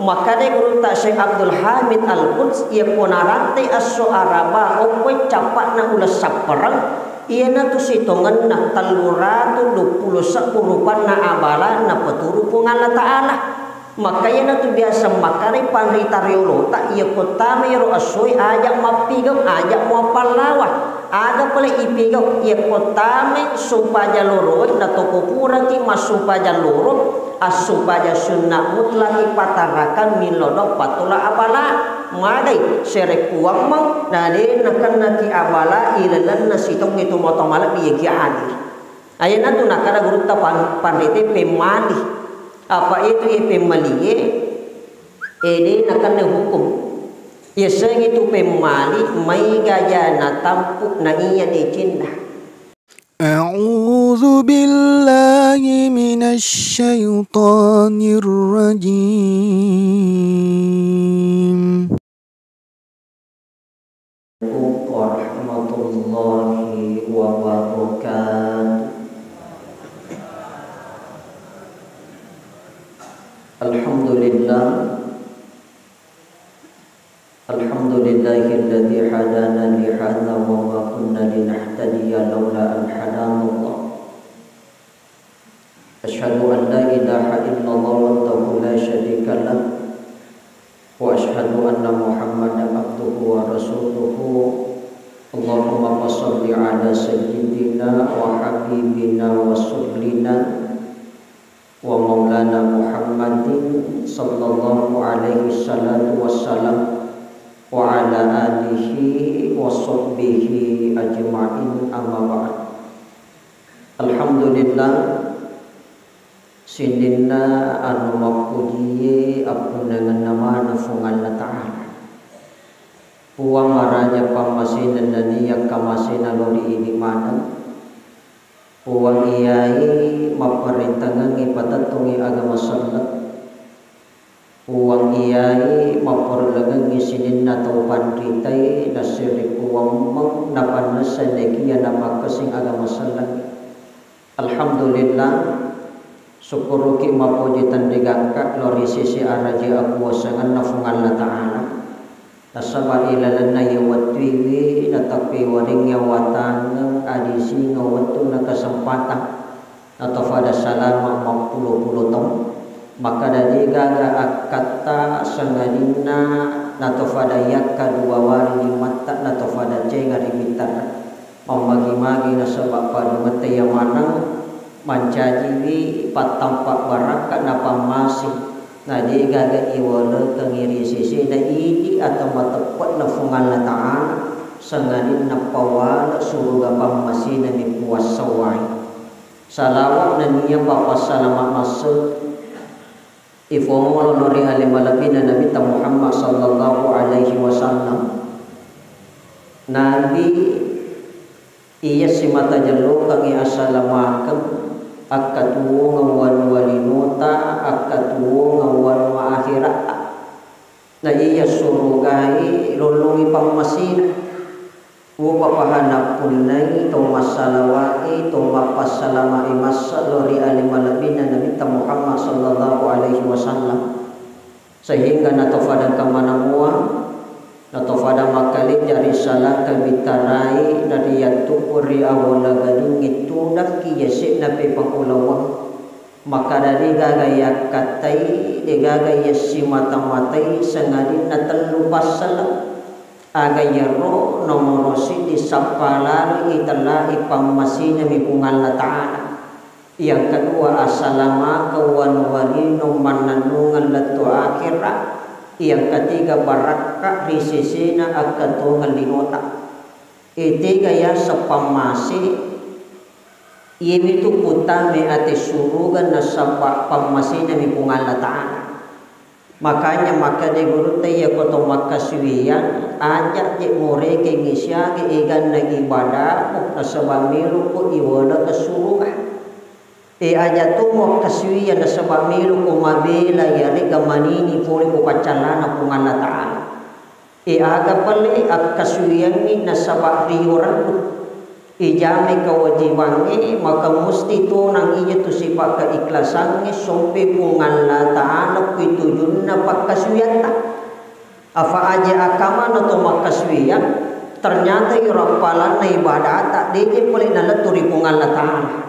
maka de guru ta Syekh Abdul Hamid Al-Quds ia ponarante as-su'araba okoy capak na ulas saperang ia na tu sitongan na 320 sakurupan na abala na peturu pungala ta'ala. Maka ia na tu biasa makari panritaryolo tak ia kota mayro asoy ajak mapigaw ajak mo palawah aga pala ipigaw ia kota may supaya loroy na tokopura ti masupaya loro asupaya sunnah mutlaki patarakan milodok patula abala magay serek uang mang nade nakan na ti abala ilalan na sitong ito motomala biyagi adir ayan na tu nakara guru ta pandete pemali apa itu pemaliye ini nakan na hukum ya sang itu pemali may gaya na tampuk na iya di cinta. A'udzu billahi minasy syaithanir rajim. Warahmatullahi wabarakatuh. Alhamdulillahilladzi hadana li hadza wa ma kunna linahtadiya laula an hadanallah. Asyhadu an la ilaha illallah wahdahu la syarika lah wa asyhadu anna Muhammadan abduhu wa rasuluhu. Allahumma shalli ala sayyidina wa habibina wa sublina wa maulana Muhammadin sallallahu alaihi salatu wassalam wa ala alihi wa sahbihi ajma'in amma ba'd. Alhamdulillah sidinna anu mapuji apunangan nama nafungan ta'ala uang maranya pamasinan dan yang kamasina lori ini mana uang iyai maperintangan ipatatungi agama salat uang iyai maporlagan isinin natau pandritai nasirik uang meng napan nasanekia napakasing agama salat. Alhamdulillah syukuruki mapuji tandigangka lori sisi araji aku wasangan nafungan ta'ala tasaba ilalan na yawatwiwi natapi waring yawatan adisi ngawatu na kesempatan atau pada salama 40 tahun maka dari gaga akata sangadina nato pada yakka dua wali mata nato pada cengari bitar memagi-magi nasabak pada mata yang mana mancajiwi patampak barakat napa masih nadi gaga iwala tengiri sisi na idi atau matepat nafungan ta'ala sanganin napawala suruga pamasi na mipuwasawai salawat na niya papasalamat masuk ifomolo nori alimalabi na Nabi Muhammad sallallahu alaihi wasallam Nabi iya si mata jalo kang asalamakan akatuwo ngawan walinota akatuwo ngawan akhirat na iya surugai lolongi pamasin wo papahanap punay to masalawai to mapasalama imasa lori alimalabina Nabi Muhammad sallallahu alaihi wasallam sehingga natofadang kamanamuan natofada makalik dari salah kabitarai dari yatukuri awala gadung itu daki yasik napi pangulawang maka dari gagaya katai gagaya si mata-matai sengadin na telu pasal agaya ro nomorosi di sapalari italah ipammasina mipungan na ta'ala. Yang kedua asalama kawan wali nomananungan latu akhirat. Yang ketiga barakah risisina akatungan linota. Itiga ya sepamasi ini tu putame ati surugan na sabak pammasina mipungan na ta'ala. Makanya maka de guru taya koto makaswiyan ajak je more ke ngisya ke igan na ibadah na sabamiru ko iwala kasurugan. Aja tu mo kaswiyan na sabamiru ko mabela yari gamanini puri ko kacalana pungan na ta'ala. Aga pali ak kaswiyan ni na sabak riyuran ko. ijame kewajibannya maka mesti tunang iya tu sifat keikhlasannya sampai pungan ta'ala pitujunna pakaswiyata apa aja akama atau makaswiyat ternyata irapalan na ibadat tak dia boleh nalaturi pungan ta'ala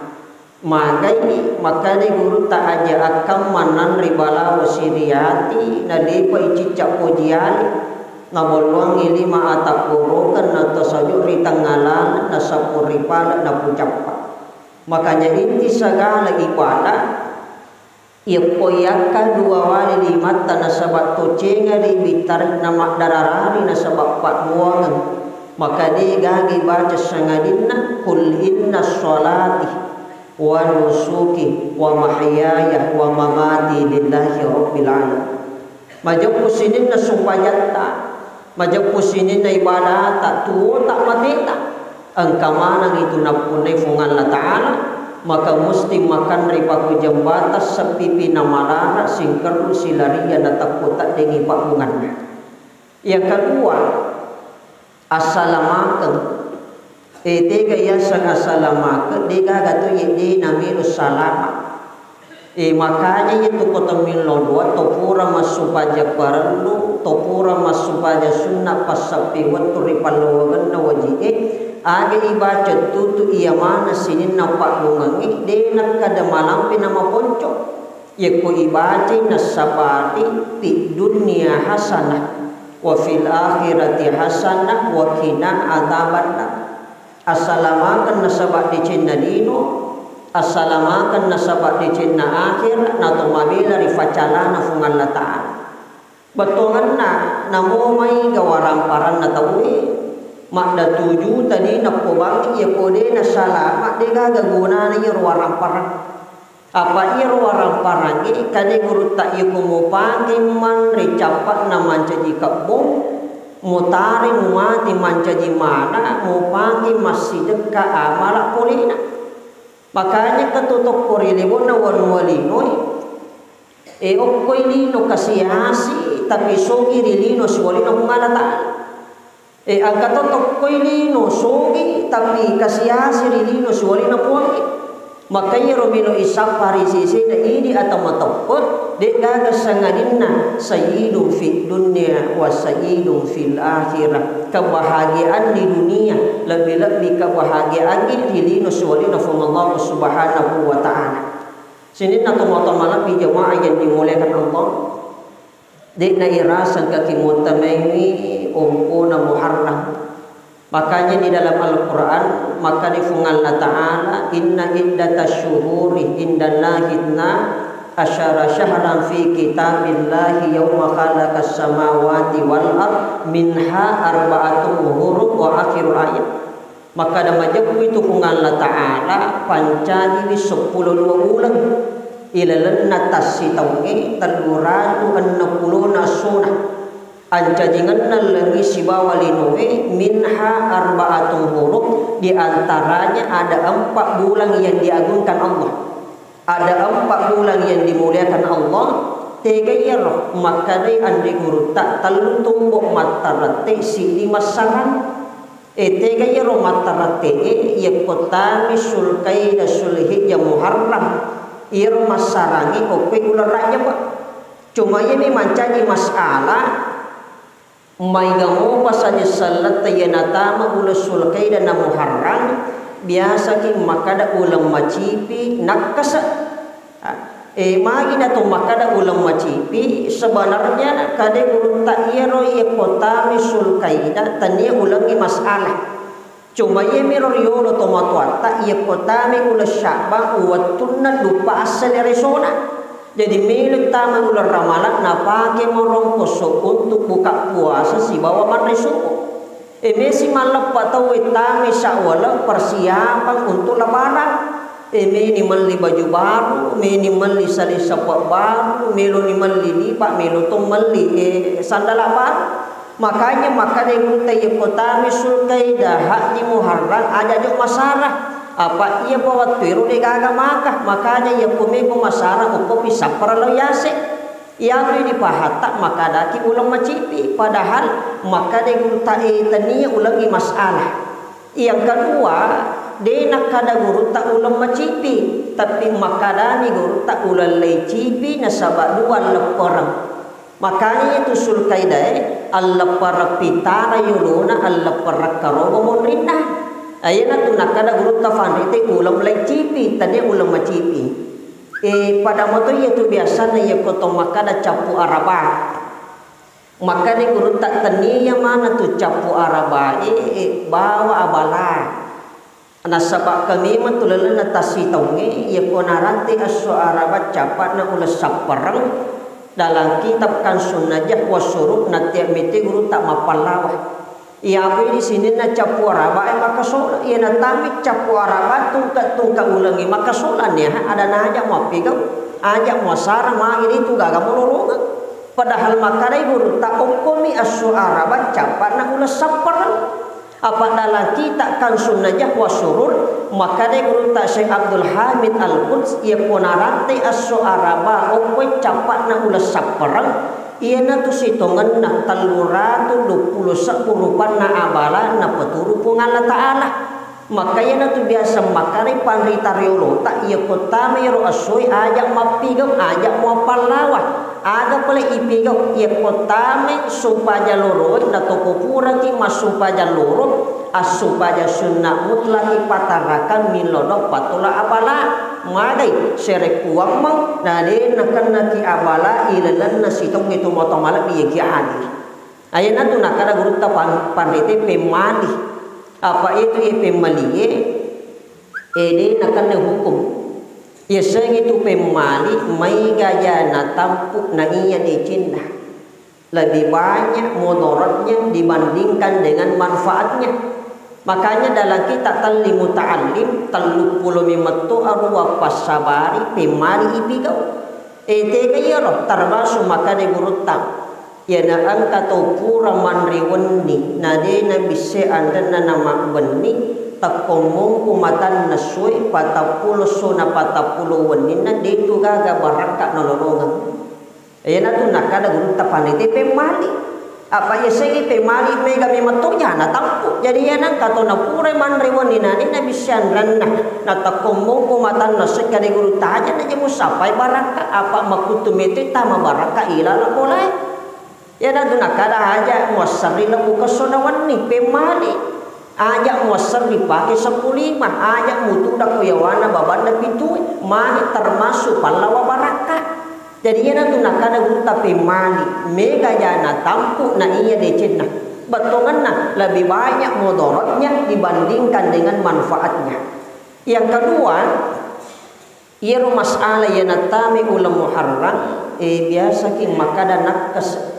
maka ni guru tak aja akam manan ribala wasiriyati na di pa icicak pujiali na bolong ili maata purukan na tasajuk ritangalan na sapuripala na pucapa makanya inti segala ibadah ia poyaka dua wali lima na sabat tocenga di bitar na makdararari na sabat patmuangan maka di gagi baca sangadinna kul inna sholati wa nusuki wa mahyaya wa mamati lillahi rabbil alamin majak pusinin na sumpajata majak pusinin na ibadah tak tuo tak mati tak angka manang itu napunay fungan la ta'ala maka mesti makan ripaku jembatas sepipi na malara singkeru silaria na takutat dengi pakungan yang kedua assalamakan tiga ya sang assalamakan tiga gatu yedi namilu salama makanya itu kota milo dua topura masupaja parlu topura masupaja sunnah pasapi waktu ripalawagan na wajib age ibaca tutu iya mana sinin nampak lungangi denak kada malam nama ponco ya ko ibaca nasabati di dunia hasanah wa fil akhirati hasanah wa qina adzabannar assalamakan nasabat di cendalino assalamakan nasabat di cina akhir na tumabila rifacala na fungan la ta'ala betongan na mo may gawaran paran na tawi makda tuju tadi na pobang iya kode na salama de gagaguna na iya warang paran apa iya warang paran kade guru tak iya kumupagi man ricapat na mancaji kabong mutari mumati mancaji mana mupagi masih dekat amala polina makanya ketutup korilibon na walinoy okoy lino kasiyasi tapi sogi rilino siwalino pungalata ang katutup koy lino sogi tapi kasiyasi rilino siwalino puwangi makanya romino isang parisisi na ini atau matapot di gagasanganin na sayyidun fi dunia wa sayyidun fil akhirah kebahagiaan di dunia lebih-lebih kebahagiaan di lino suwalina from Allah subhanahu wa ta'ala sini na tumatamalang bijamaah yang dimuliakan Allah di na irasan kakimutamengi umpo na muharram makanya di dalam Al-Quran maka difungan la ta'ala inna iddatasyuhuri indallahidna asyara syahran fi kitabillahi yawma khalaqas samawati wal ard minha arba'atun hurum wa akhirul ayat maka da majab itu fungan la ta'ala pancani 10 bulan ilalan natasi taungi taluratu 60 sunah ancajingan lagi sibawa linuwe minha arba'atun hurum di antaranya ada 4 bulan yang diagungkan Allah ada 4 bulan yang dimuliakan Allah tega yero maka dai andi guru tak talu tumbuk matarate si di masaran tega yero matarate ya kotami sulkai da sulhijjah muharram yero masarangi ope ular raja pak cuma ini mancaji masalah mai gamu pasanya salat tayanatama ula sulkai da muharram biasa ki makada ulam macipi nakasa magi na to makada ulam macipi sebenarnya kade guru tak yero ye kota misul kaida tania ulangi masalah cuma ye miro yolo to matwata ye kota mi ula syaba watunna lupa asal resona jadi milik tama ular ramalan na pake morong kosok untuk buka puasa si bawa man resuko Mesi malam patau itami syawala persiapan untuk lebaran. Ini meli baju baru, ini meli sali sapak baru, melu ni meli lipat, melu tu meli sandal baru. Makanya yang kita kotami sulkai dah hak di Muharram ada jok masalah. Apa ia bawa tiru di gaga makanya ia pemiku masalah upo bisa perlu yase. Yang ini pahatak maka daki ulang macipi padahal maka dia gultai tania ulangi masalah. Yang kedua de nakada guru tak ulam macipi tapi makadani guru tak ulam lay cipi na sabak dua leperang. Makanya itu sul kaidah al-lepar pitara yuluna al-lepar karogo monrinna. Ayana tu nakada guru tafan itu ulam lay cipi tadi ulam macipi. Pada moto itu biasanya ya kotong makada capu araba. Maka ni guru tak tania mana tu capu araba bawa abala. Nasabak kami matulala na tasitawng ya konarante aso araba capat na ulas saparang dalam kitab kan sunnah wasuruk na tiamite guru tak mapalawa. Ia apa di sini na capu araba maka sola ia na tamik capu araba tungka ulangi maka sola ni ada na aja mau pigau aja mau sarang magi itu gaga monolongan. Padahal makadai guru tak ukumi asu araba capat na ulas saparang. Apa dalam kita kan sunnah wasurur makadai guru tak Syekh Abdul Hamid Al-Quds ia ponarante asu araba ukui capat na ulas saparang. Ia na tu sitongan na 320 rupan na abala na paturu pung Allah Ta'ala. Maka ia na tu biasa makari panritaryo tak ia kotame ro asoy ajak mapigaw ajak mo palawa. Aga pala ipigaw ia kotame supaya loroy na tokopura ki masupaya loro asupaya sunnah mutlaki patarakan milodok patula abala. Magai serek kuang mang nade nakan naki abala ilalan na sitong itu motong malak biyagi adi. Ayana tu nakada guru ta pandete pemali. Apa itu pemali ede nakan na hukum. Ya sang itu pemali mai gaya na tampuk na iya di cinta. Lebih banyak mudaratnya dibandingkan dengan manfaatnya. Makanya dalam kitab Ta'lim Muta'allim 35 arwa pasabari pemali ibigau. Tega yero termasuk maka de gurutang. Ya na angka to pura manriwani nade na bise anda na nama beni takomong kumatan nasui patapulo sona patapulo wani na detu gaga baraka nolongan. Ya na tu nakada gurutang panite pemali. Apa ya segi pemali mega mematonya na tampu jadi yana kato na pure manrewan ni nani na bisyan ranna na takomong kumatan na sekali guru taja na jemu sapai baraka apa makutumete tama baraka ilala mulai yana duna kada aja muasari na bukasonawan ni pemali aja muasar dipake 15 aja mutu da kuyawana babanda pitu mani termasuk palawa baraka. Jadi ia tu nak kada guru tapi mali mega jana tampu na iya decina betongan na lebih banyak mudaratnya dibandingkan dengan manfaatnya. Yang kedua, ia masalah yang natami ulam muharram biasa ki makada nakkas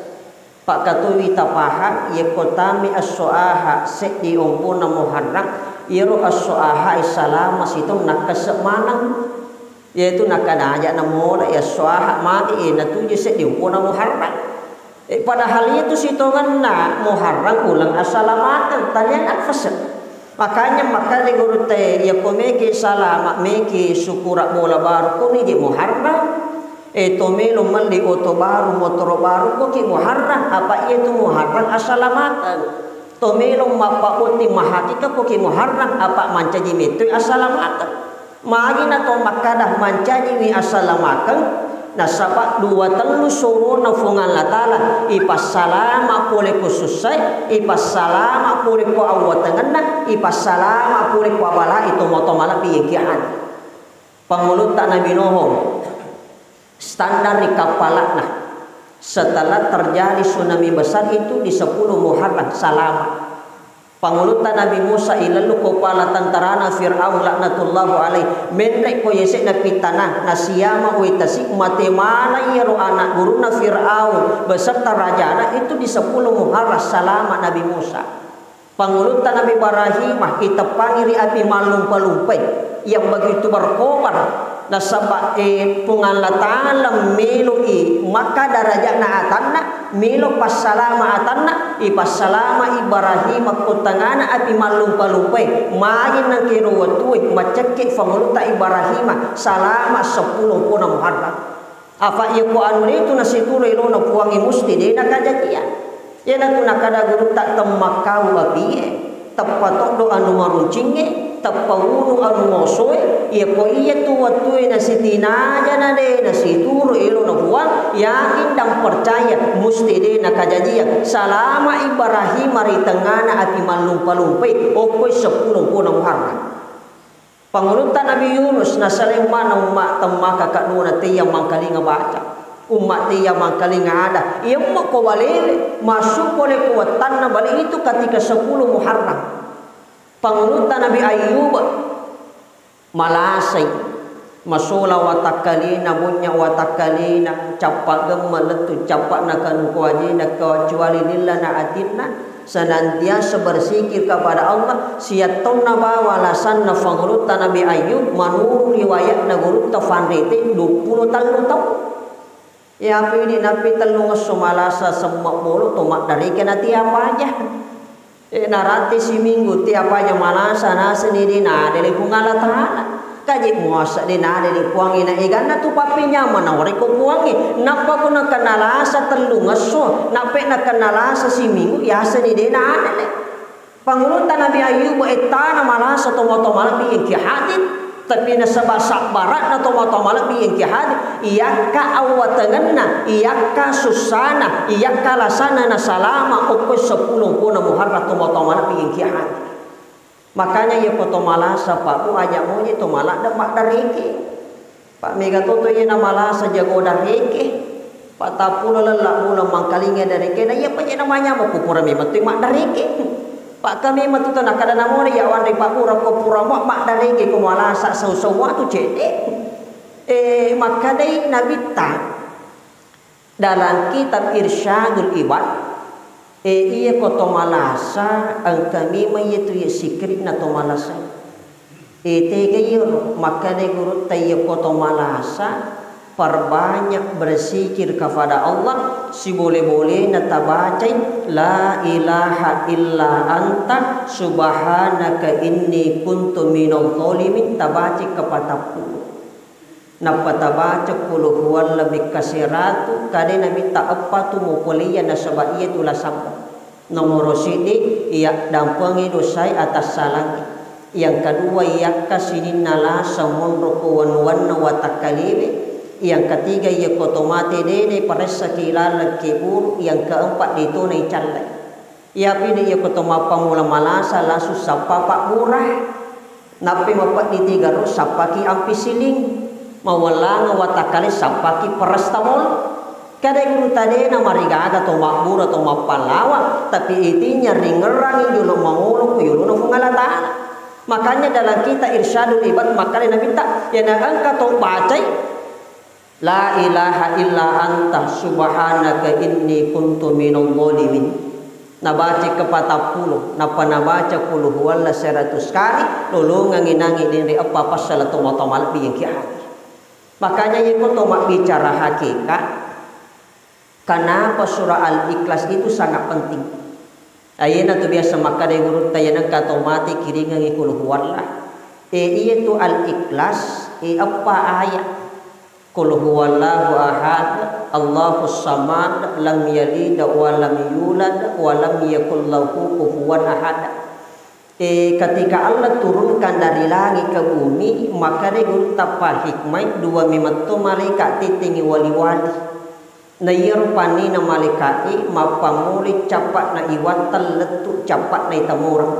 pak katui tapaha ia kotami as-suaha se di ompuna muharram ia as-suaha salama situng nakkas manang yaitu nakada aja namola ya suah mati na tuju se diumpuna muharram padahal itu sitongan na muharram ulang asalamatan tanya fasad makanya maka di guru te ya komeke salama meke syukura bola baru kuni di muharram tomelo mali oto baru motor baru ko ki muharram apa itu muharram asalamatan tomelo mapaut ni mahakika ko ki muharram apa mancaji metu asalamatan magi na to makadah mancani wi asalamakan nasabak dua telu suruh na fungan latala ipas salama pole khususai ipas salama pole ko awatangan na ipas salama pole ko abala itu motomala piyegian pangulut tak Nabi Nuh standar di kapalak nah setelah terjadi tsunami besar itu di 10 Muharram salama. Pangulutan Nabi Musa ilalu ko pala tantarana Fir'aun laknatullahu alaih menrek ko yesek na pitana nasiyama ko itasik matemana yero anak guru na Fir'aun beserta rajana itu di 10 Muharram salama Nabi Musa. Pangulutan Nabi Ibrahim kita pangiri api malumpa-lumpai yang begitu berkobar nasabak pungalatalam melo maka darajatna atanna melo passalama atanna passalama Ibrahim kutangana api malumpa-lumpai magin nang kiruwatuy macekik panguluta Ibrahim salama 10 puna Muharram apa iya ko anu itu nasituloy lo na puwangi musti de nakajatian yana tu nakada guru tak temakau api tepatok do anu maruncinge tapawunu anu ngosoy iya ko iya tu watu na si tinaja na de na si turu ilo na buang yakin dan percaya musti de na kajadian salama Ibrahim mari tengana ati malumpa-lumpai okoy 10 na Muharram pangulutan Nabi Yunus na salimana umat temaka kanuna tiyang mangkalinga baca umat tiyang mangkalinga ada iya mo ko walele masuk oleh kuwatan na bali itu ketika 10 Muharram pangulutan Nabi Ayub malasay masula watakalina bunya watakalina capak gemeletu capak na kanukuaji na kecuali lillah na atinna senantiasa berzikir kepada Allah siatong na bawalasan na pangulutan Nabi Ayub manurung riwayat na guru tafanrete 20 tahun ya pili napi telung sumalasa semak bolu tomak dari kena tiapa aja narati si minggu tiap aja malasa na sendiri na dari pungala taala kaji muasa di na dari puangi na igan na tu papi nyaman na wari ko puangi napa ko na kanalasa telung aso nape na kanalasa si minggu ya sendiri na adele pangulutan Nabi Ayub etana malasa tomo-tomo bi ingkihadit tapi na sabasa barat na tomo-tomo bi ingkihadit iya ka awatanganna iya ka susana iya ka lasana na salama okoy 10 na Muharram tomo-tomo bi ingkihadit makanya ya foto malasa pak bu aja mo ni to malak da mak dareke pak mega toto ye na malasa jago dareke pak tapulo lelak mula mangkalinga dareke na ya pa namanya mo kupura mi mati mak dareke pak kami matu to nakada namo ya wande pak pura ko pura mak dareke ko malasa sau-sau tu cede maka dai nabi ta dalam kitab Irsyadul Ibad iya koto malasa ang kami mayitu ya sikrit na to malasa tega iyo maka de guru tayo koto malasa perbanyak berzikir kepada Allah si boleh-boleh na tabacay la ilaha illa anta subhanaka inni kuntu minadh dhalimin tabacay kapatapu napatabaca puluh huwalla bikasiratu kade nabi taapatu mukuliya na sabaiya tula sampai nomor sini iya dampangi dosai atas salang yang kedua iya kasinin nala samunro kuwan-wan na watakaliwi yang ketiga iya kotomate dede paresa kilala kibur yang keempat dito na icalay iya pili iya kotoma pamula malasa lasu sapapa murah napi mapat di tiga ro sapaki ampi siling mawala nga watakali sampaki parastamol kada guru tade na marigaga to makmur atau mapalawa tapi itinya ringerang yulo mangulo ko yulo no fungalata makanya dalam kita Irsyadul Ibad makanya nabi tak ya angka to bacai la ilaha illa anta subhanaka inni kuntu minadh dhalimin nabaca ke-40 napa nabaca puluh wala 100 kali lulungan nginangi diri apa pasal to matamal bi yang kiat. Makanya itu tomak bicara hakikat. Kenapa surah Al-Ikhlas itu sangat penting. Ayana tu biasa maka de guru tayanang katomati kiringan ikul huwallah. Itu Al-Ikhlas apa ayat? Qul huwallahu ahad, Allahus samad, lam yalid wa lam yulad wa lam yakul lahu kufuwan ahad. Ketika Allah turunkan dari langit ke bumi maka dia tapa hikmah dua mimatto malaikat titingi wali-wali na yerpani na malaikat mapamuli capak na iwatal letu capak na itamurang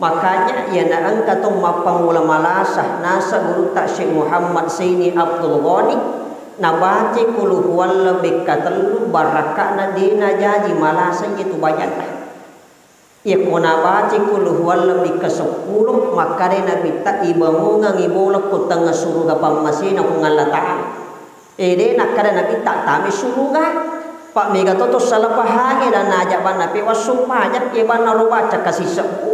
makanya ya na angka tong mapamula malasah nasa guru tak Syekh Muhammad Saini Abdul Ghani na baca kulu huwalla bekatallu barakah na dina jadi malasah itu banyak ya kona baca kulu huwalla bika 10 maka rin nabita ibango nga ibolak ko tanga suruga pamasina kung alata ede nakada nabita tami suruga pak mega toto salah pahagi dan najaban napi wasupajak iban narubaca kasih sepu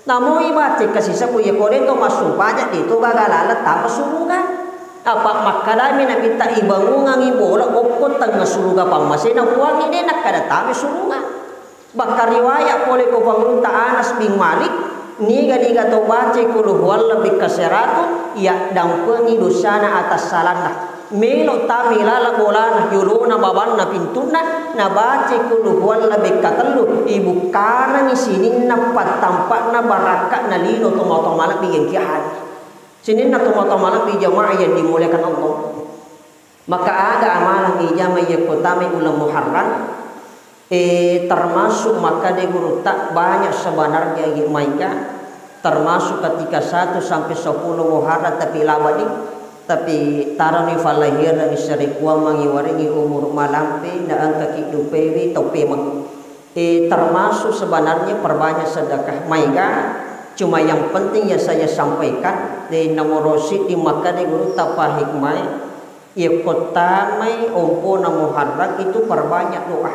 namo ibaca kasih sepu ya kore to masupajak itu gagalala tama suruga apa makada mi nabita ibango nga ibolak ko tanga suruga pamasina kuang ede nakada tami suruga bakar riwayat oleh Pemerintah Anas bin Malik niga to baca kulu huwalla bikaseratu ya dampengi dosana atas salanda melo tamila la bola yuluna babanna pintuna na baca kulu wala bekatelu ibu karang isinin na patampak na baraka na lino tumotomalak bigyan kiahan sinin na tumotomalak bi jamaah yang dimuliakan Allah. Maka ada amalan ijama yakutami ulam muharram termasuk maka di guru tak banyak sebenarnya mereka termasuk ketika 1 sampai 10 muharram tapi labadi tapi tarani falahir dan syarikwa mangiwaringi umur malampe na angka kidupewi topemang termasuk sebenarnya perbanyak sedekah mereka. Cuma yang penting yang saya sampaikan di nomorosi di maka di guru tapa hikmah ikotamai ompo na muharram itu perbanyak doa.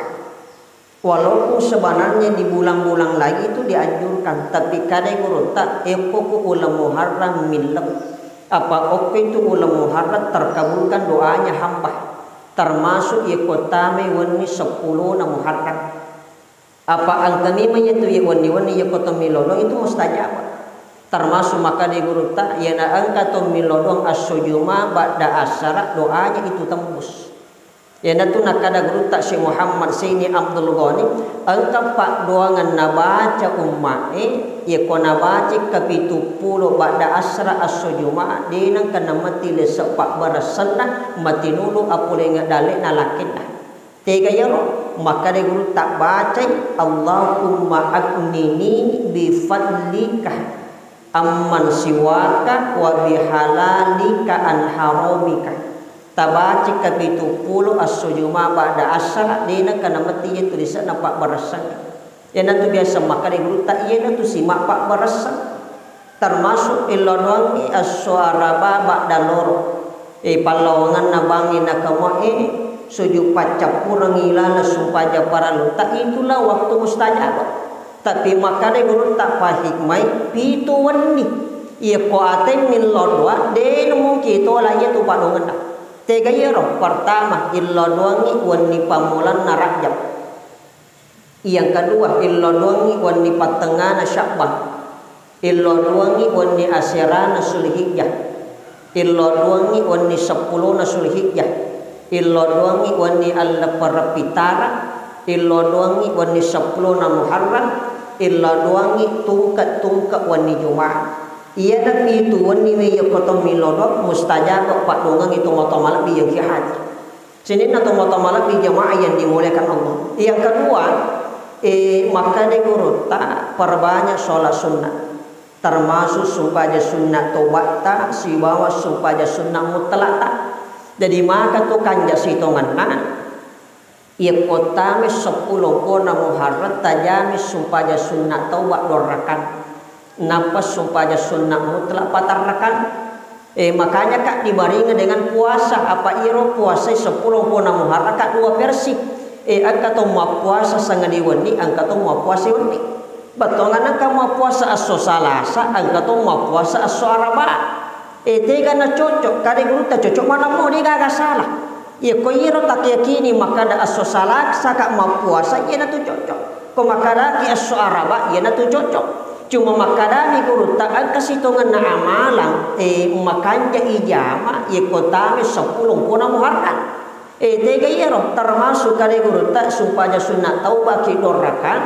Walaupun sebenarnya di bulan-bulan lagi itu dianjurkan, tapi kadang guru tak epoku ulam muharram milam apa oke itu ulam muharram terkabulkan doanya hamba termasuk ikutame wani 10 na muharram apa angkami itu ya wani ikutame lolo itu mustajab termasuk maka di guru tak ya na angka to milodong as-sujuma ba'da asara doanya itu tembus. Ya natu nakada guru tak Syekh Muhammad Sini Abdul Ghani angka pak doangan nabaca ummae ya ko nabaca kapitu pulo ba'da asra as-sujuma dinang kana mati le sepak barasana mati nulu apule ngadale nalakin tega yaro maka de guru tak baca Allahumma aknini bi fadlika amman siwaka wa bi halalika an haramika tabaci kapitu puluh as-sujuma ba'da asar dina kana mati itu bisa nampak barasan ya nanti biasa maka di guru tak iya nanti simak pak barasan termasuk ilonwangi as-suaraba ba'da loro palawangan nabangi nakama sujud pacap kurang ilana sumpaja para lu tak itulah waktu mustajab tapi maka di guru tak pahikmai pitu wani iya ko aten min lodwa de mungkin itu lah itu padongan tega yero pertama ilodwangi wani pamulan na Rajab yang kedua ilodwangi wani patengana Sya'ban ilodwangi wani asyirana Zulhijjah ilodwangi wani 10 na Zulhijjah ilodwangi wani al-parapitara ilodwangi wani 10 na Muharram ilodwangi tungkat wani Jumat. Iya tapi itu wani we kotom milodok mustajab pak dongang itu ngotomalak bi yang haji. Sini nato ngotomalak bi jamaah yang dimuliakan Allah. Yang kedua maka de guru tak perbanyak sholat sunnah. Termasuk sumpah sunnah tobat tak sibawa sumpah sunnah mutlak tak. Jadi maka tu kanja sitongan ia kotame 10 kona muharram tajami sumpah sunnah tobat dorakan. Napas sumpahnya sunnah mutlak patarnakan makanya kak dibaringan dengan puasa apa iro puasa 10 puna muharram kak 2 versi angka to mau puasa sangadi wani angka to mau puasa wani batongan angka mau puasa aso salasa angka to mau puasa aso araba tega na cocok kade guru ta cocok mana mau dia gak salah ya ko iro tak yakini maka da aso salasa kak mau puasa ya na tu cocok ko makara ki aso araba ya na tu cocok. Cuma makadami guru tak angka sitongan na amalan makanya ijama ya kotame 10 puna muharram tega yero termasuk kali guru tak sumpahnya sunnah taubah kidorakan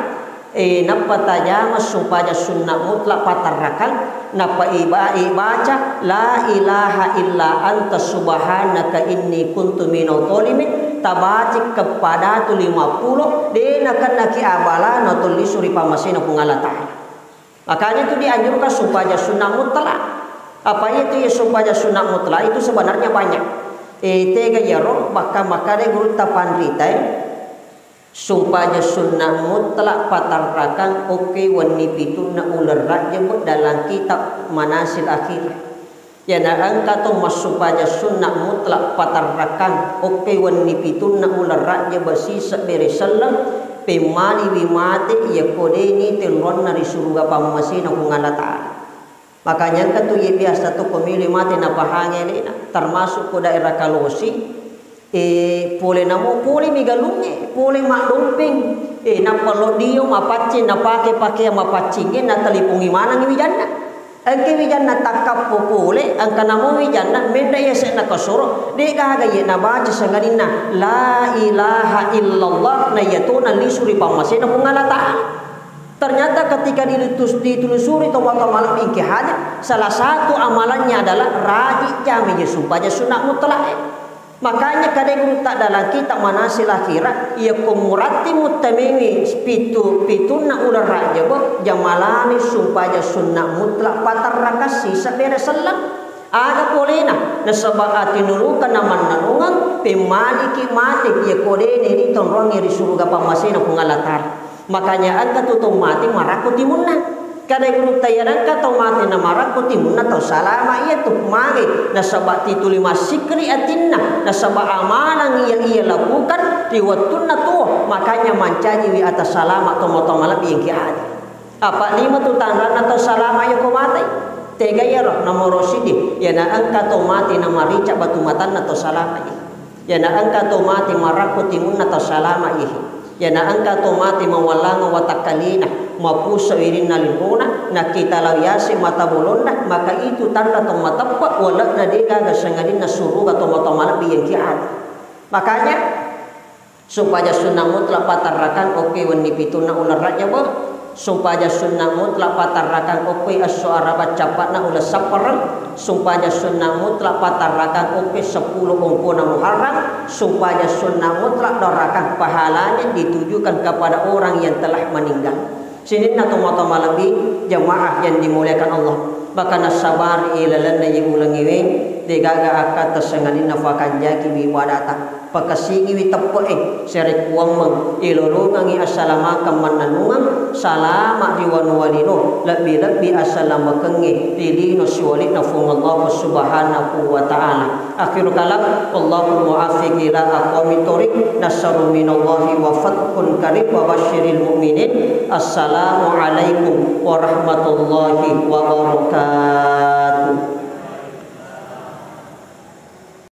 napa tajama sumpahnya sunnah mutlak patarrakan napa ibaca la ilaha illa anta subhanaka inni kuntu minadh dhalimin tabaci kepada tu 50 dena kana ki abala no tulis suri pamasina pungala ta'ala. Makanya itu dianjurkan sumpahnya sunnah mutlak. Apa itu ya sumpahnya sunnah mutlak itu sebenarnya banyak. Tega yaro maka guru tapan ritai sumpahnya sunnah mutlak patarrakan oke wani pituna ular rajab dalam kitab manasil akhir. Ya na angka to masumpahnya sunnah mutlak patarrakan oke wani pituna ular rajab sisa beresalam pemali wimate ya kodeni telron nari surga pamasina kung Allah Ta'ala. Makanya katu ye biasa tu pemilih mate na pahangele termasuk ko daerah Kalosi pole namo pole migalunge pole maklumping na palodio mapace na pake mapacingin na talipungi mana ngi wijanna angke wijanna takap popole angka namo wijanna menda yese na kasoro de gaga ye na baca sangadina la ilaha illallah na yatuna lisuri pamasena pungalata. Ternyata ketika ditelusuri tombak malam ingki hadir, salah satu amalannya adalah rajin jami supaya sunnah mutlak. Makanya kadang guru tak dalam kitab manasil akhirat ia kumurati mutamimi pituna ular raja bo jamalani supaya sunnah mutlak patar rakasi sabere sallam ada polena nasabati nulukan naman nanungan pemaliki mati ia kodene di tonrongi di surga pamasena pengalatar. Makanya angka tutung mati maraku timunna. Kadang guru tayaran kata mati na maraku timunna atau salama ia tu mari nasabati tulima sikri atinna nasabah amalan yang ia lakukan riwattunna tu makanya mancaji wi atas salama atau motomala yang kiadi. Apa lima tu tanran atau salama yang kau mati? Tega ya roh nomor sidi ya na angka tu mati na marica batu matan atau salama ini. Ya na angka tu mati maraku timunna atau salama ini. Ya na angka to mati mawalanga watakalina mapusa wirinna linguna na kita lawyasi mata bolonda maka itu tanda to matappa wala na dega ga sangadina suruga to mata malabi yang kiat. Makanya supaya sunnah mutlak patarakan oke wani pituna ular raja bo supaya sunnah mutlak patarakan oke as-suara bacapatna ulah saparan supaya sunnah mutlak patarakan oke 10 ongkona muharram supaya sunnah mutlak dorakan pahalanya ditujukan kepada orang yang telah meninggal. Sini na tomato malabi jamaah yang dimuliakan Allah. Maka nasabar ilalan na ulangi we degaga akat tasanganin nafakan jaki bi wadata pakasigi wi teppoe sere kuang mang ilolongangi assalama kamananungang salama riwanu walino lebih assalama kengi dilino siwali nafung Allah subhanahu wa ta'ala. Akhir kalam Allahul muafiq ila aqwamit thoriq nasaru minallahi wa fathun karib wa basyiril mu'minin. Assalamu alaikum warahmatullahi wabarakatuh.